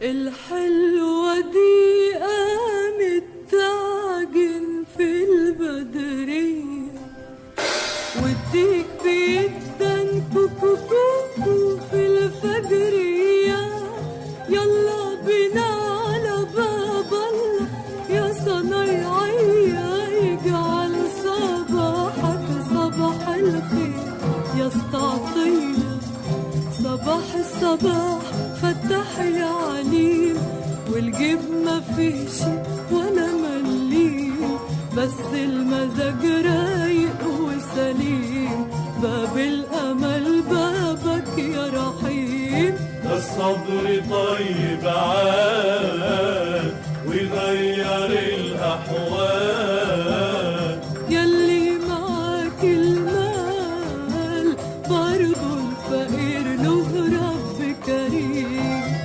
الحلوة دي قامت تعجن في البدرية، والديك بيدن كوكو كوكو في الفجرية. يلا بينا على باب الله يا صنايعية، يجعل صباحك صباح الخير يا استعطية. صباح الصباح فتح يا عليم، والجيب ما فيهش ولا مليم، بس المزاج رايق وسليم. باب الأمل بابك يا رحيم. ده الصبر طيب عاد ويغير الأحوال،